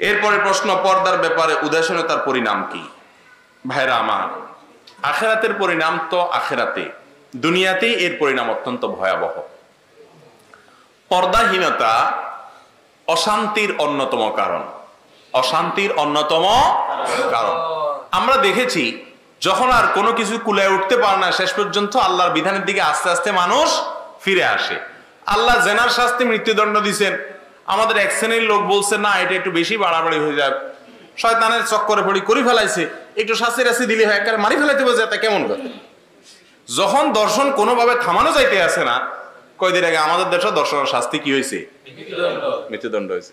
এরপরে প্রশ্ন, পর্দার ব্যাপারে উদাসীনতার পরিণাম কি? ভাইরা আমার, আখিরাতের পরিণাম তো আখিরাতে, দুনিয়াতেই এর পরিণাম অত্যন্ত ভয়াবহ। পর্দাহীনতা অশান্তির অন্যতম কারণ, অশান্তির অন্যতম কারণ। আমরা দেখেছি যখন আর কোনো কিছু কুলায় উঠতে পারে না, শেষ পর্যন্ত আল্লাহর বিধানের দিকে আস্তে আস্তে মানুষ ফিরে আসে। আল্লাহ জেনার শাস্তি মৃত্যুদণ্ড দিচ্ছেন, আমাদের এক শ্রেণীর লোক বলছে না এটা একটু বেশি বাড়াবাড়ি হয়ে যায়, শয়তানের চক্করে পড়ি করে ফেলাইছে, একটু শাস্তি রাস্তি দিলে হয়, একবার মারি ফেলাইতে বোঝে, তা কেমন কথা। যখন দর্শন কোনোভাবে থামানো যাইতে আসে না, কয়দিন আগে আমাদের দেশে দর্শনের শাস্তি কি হয়েছে? মৃত্যুদণ্ড হয়েছে।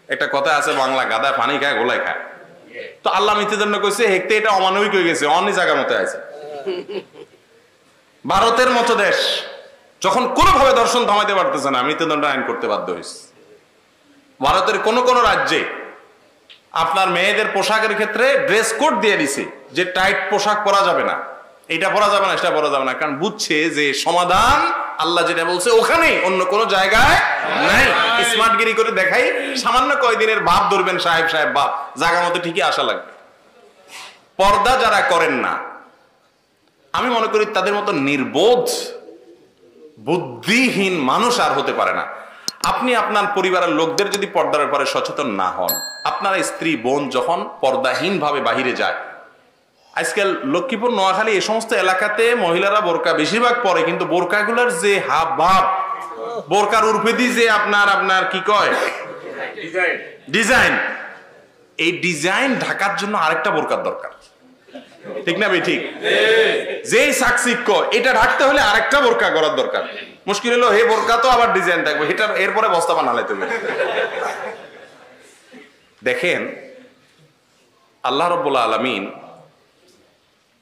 একটা কথা আছে, বাংলা গাদা পানি খায় গোলাই খায়। তো আল্লাহ মৃত্যুদণ্ড কইছে, হেকতে এটা অমানবিক হয়ে গেছে, অন্য জায়গার মতো আছে। ভারতের মতো দেশ যখন কোনোভাবে দর্শন থামাইতে পারতেছে না, মৃত্যুদণ্ড আইন করতে বাধ্য হয়েছে। ভারতের কোন কোন রাজ্যে আপনার মেয়েদের পোশাকের ক্ষেত্রে ড্রেস কোড দিয়ে দিছে যে টাইট পোশাক পরা যাবে না, এটা পরা যাবে না, সেটা পরা যাবে না, কারণ বুঝছে যে সমাধান আল্লাহ যেটা বলছে ওখানে, অন্য কোনো জায়গায় নাই। স্মার্টগিরি করে দেখাই, সামান্য কয়দিনের ভাব ধরবেন, সাহেব সাহেব ভাব, জায়গা মতো ঠিকই আসা লাগবে। পর্দা যারা করেন না, আমি মনে করি তাদের মতো নির্বোধ বুদ্ধিহীন মানুষ আর হতে পারে না। আপনি আপনার পরিবারের লোকদের যদি পর্দার ব্যাপারে সচেতন না হন, আপনার স্ত্রী বোন যখন পর্দাহীন ভাবে বাহিরে যায়, আজকাল লক্ষ্মীপুর নোয়াখালী এই সমস্ত এলাকাতে মহিলারা বোরকা বেশিরভাগ পরে, কিন্তু বোরকাগুলোর যে হাব ভাব, বোরকার উর্ফেদি যে আপনার কি কয় ডিজাইন, এই ডিজাইন ঢাকার জন্য আরেকটা বোরকার দরকার, ঠিক না ভাই? ঠিক, যে চাকচিক্য এটা ঢাকতে হলে আরেকটা বোরকা করার দরকার। মুশকিল হলো হে বোরকা তো আবার ডিজাইন থাকবে, এটার এরপরে বস্তা বানালাইতে হবে। দেখেন, আল্লাহ রাব্বুল আলামিন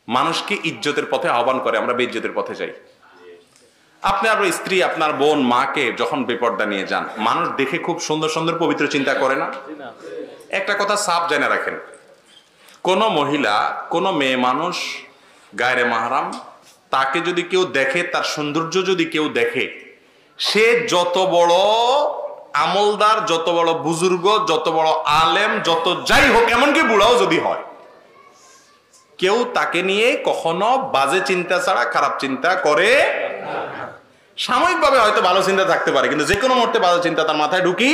মানুষকে ইজ্জতের পথে আহ্বান করে, আমরা বেইজ্জতের পথে যাই। আপনি আপনার স্ত্রী, আপনার বোন, মাকে যখন বেপর্দা নিয়ে যান, মানুষ দেখে খুব সুন্দর সুন্দর পবিত্র চিন্তা করে না? একটা কথা সাফ জেনে রাখেন, কোন মহিলা, কোন মেয়ে মানুষ গায়রে মাহরাম, তাকে যদি কেউ দেখে, তার সৌন্দর্য যদি কেউ দেখে, সে যত বড় আমলদার, যত বড় বুজুর্গ, যত বড় আলেম, যত যাই হোক, এমনকি বুড়াও যদি হয়, কেউ তাকে নিয়ে কখনো বাজে চিন্তা ছাড়া খারাপ চিন্তা করে। সাময়িকভাবে হয়তো ভালো চিন্তা থাকতে পারে, কিন্তু যে কোনো মুহূর্তে বাজে চিন্তা তার মাথায় ঢুকি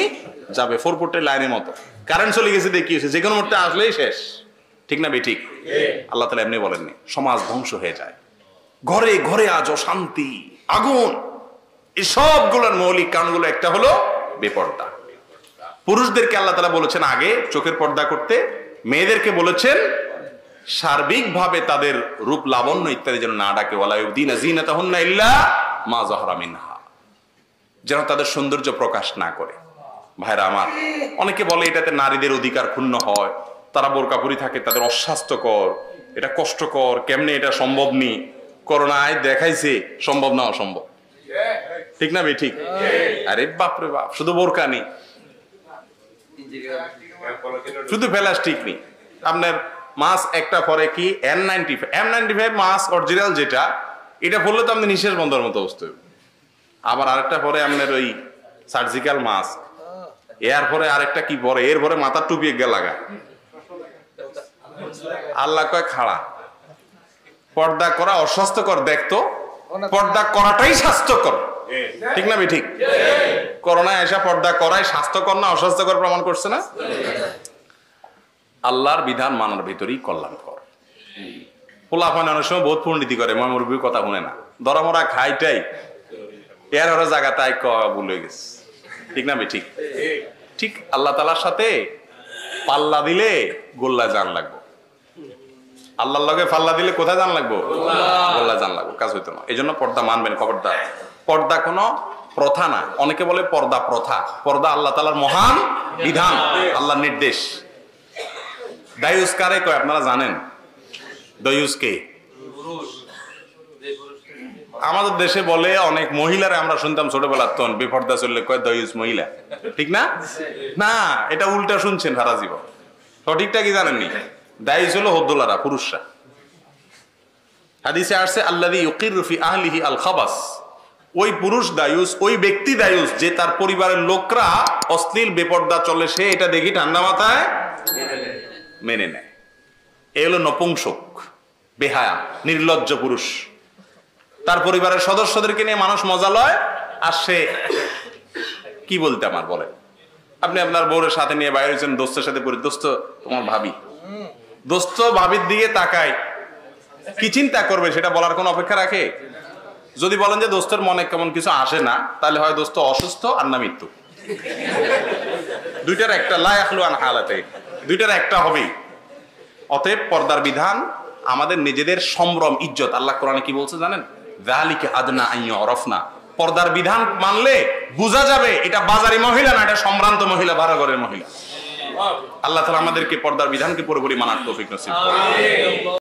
যাবে, 4 ফুটের লাইনের মতো, কারেন্ট চলে গেছে, দেখিয়েছে, যে কোনো মুহূর্তে আসলেই শেষ, ঠিক না বে? ঠিক। আল্লাহ তাআলা এমনি বলেননি, সমাজ ধ্বংস হয়ে যায়, ঘরে ঘরে আজ অশান্তি, আগুন। এই সবগুলোর মৌলিক কারণগুলো একটা হলো বেপর্দা। পুরুষদেরকে আল্লাহ তাআলা বলেছেন আগে চোখের পর্দা করতে, মেয়েদেরকে বলেছেন সার্বিকভাবে তাদের রূপ লাবণ্য ইত্যাদি যেন না ডাকে, ওয়ালা ইউবদিনা যিনাতাহুন্না ইল্লা মা যাহরা মিনহা, যেন তাদের সৌন্দর্য প্রকাশ না করে। ভাইরা আমার, অনেকে বলে এটাতে নারীদের অধিকার ক্ষুণ্ণ হয়, তারা বোরকা পরে থাকে, তাদের অস্বাস্থ্যকর, এটা কষ্টকর, কেমনে এটা সম্ভব নি, করোনায় দেখাইছে সম্ভব না অসম্ভব, ঠিক না ভাই? ঠিক। আরে বাপরে বাপ, শুধু বোরকা নেই, শুধু প্লাস্টিক নেই, আপনার মাস্ক একটা পরে কি M95 মাস্ক অরিজিনাল যেটা, এটা পরলে তো আপনি নিঃশ্বাস বন্ধের মতো অবস্থা। আবার আরেকটা পরে আপনার ওই সার্জিক্যাল মাস্ক, এর পরে আরেকটা কি পরে, এর পরে মাথার টুপি গিয়ে লাগা। আল্লাহ কয় খাড়া, পর্দা করা অস্বাস্থ্যকর দেখতো, পর্দা করাটাই স্বাস্থ্যকর, ঠিক না ভাই? ঠিক। করোনায় এসে পর্দা করাই স্বাস্থ্যকর না অস্বাস্থ্যকর প্রমাণ করছে না? আল্লাহর বিধান মানার ভিতরেই কল্যাণকর। পোলাপান অনেক সময় বহুত পণ্ডিতি করে, মুরব্বীর কথা শুনে না, দরামরা খাইটাই এর ওরা জায়গা তাই ভুলে গেছে, ঠিক না ভাই? ঠিক। ঠিক আল্লাহ তাআলার সাথে পাল্লা দিলে গোল্লা জান লাগবো, আল্লাহর লগে পাল্লা দিলে কোথায় জান লাগবো? গোল্লা জান লাগবো, কাজ হইতো না। এই জন্য পর্দা মানবেন, খবরদার। পর্দা কোনো প্রথা না, অনেকে বলে পর্দা প্রথা। পর্দা আল্লাহ তাআলার মহান বিধান, আল্লাহর নির্দেশ। দায়ুস কারে কয় আপনারা জানেন? দায়ুস কে? আমাদের দেশে বলে অনেক মহিলারা, আমরা শুনতাম ছোটবেলার তখন, বেপর্দা চললে কয় দায়ুস মহিলা, ঠিক না? না, এটা উল্টা শুনছেন সারা জীবন, সঠিকটা কি জানেননি? দায়ুস হলো হদ্দুলারা, পুরুষরা। হাদিসে আসছে আল্লাযী ইউকিরু ফি আহলিহি আল খাবাস, ওই পুরুষ দায়ুস, ওই ব্যক্তি দায়ুস যে তার পরিবারের লোকরা অশ্লীল বেপর্দা চলে সে এটা দেখি ঠান্ডা মাথায় মেনে নেয়। এ হলো নপুংসক, বেহায়া, নির্লজ্জ পুরুষ। তার পরিবারের সদস্যদেরকে নিয়ে মানুষ মজা লয়, আর সে কি বলতে আমার বলে। আপনি আপনার বউরের সাথে নিয়ে বাইরে হয়েছেন, দোস্তের সাথে পড়ি, দোস্ত তোমার ভাবি, দোস্ত ভাবির দিকে তাকায়, কি চিন্তা করবে সেটা বলার কোন অপেক্ষা রাখে? যদি বলেন যে দোস্তের মনে কেমন কিছু আসে না, তাহলে হয় দোস্ত অসুস্থ আর না মৃত্যু। দুইটার একটা, লা ইয়াখলু আন হালাতে, দুইটার একটা হবেই। অতএব পর্দার বিধান আমাদের নিজেদের সম্ভ্রম, ইজ্জত। আল্লাহ কোরআনে কি বলছে জানেন? যালিকা আদনা আন ইউরাফনা, পর্দার বিধান মানলে বোঝা যাবে এটা বাজারি মহিলা না, এটা সম্ভ্রান্ত মহিলা, ভাড়া ঘরের মহিলা। আল্লাহ তাআলা আমাদেরকে পর্দার বিধানকে পুরোপুরি মানার তৌফিক নসিব করুন।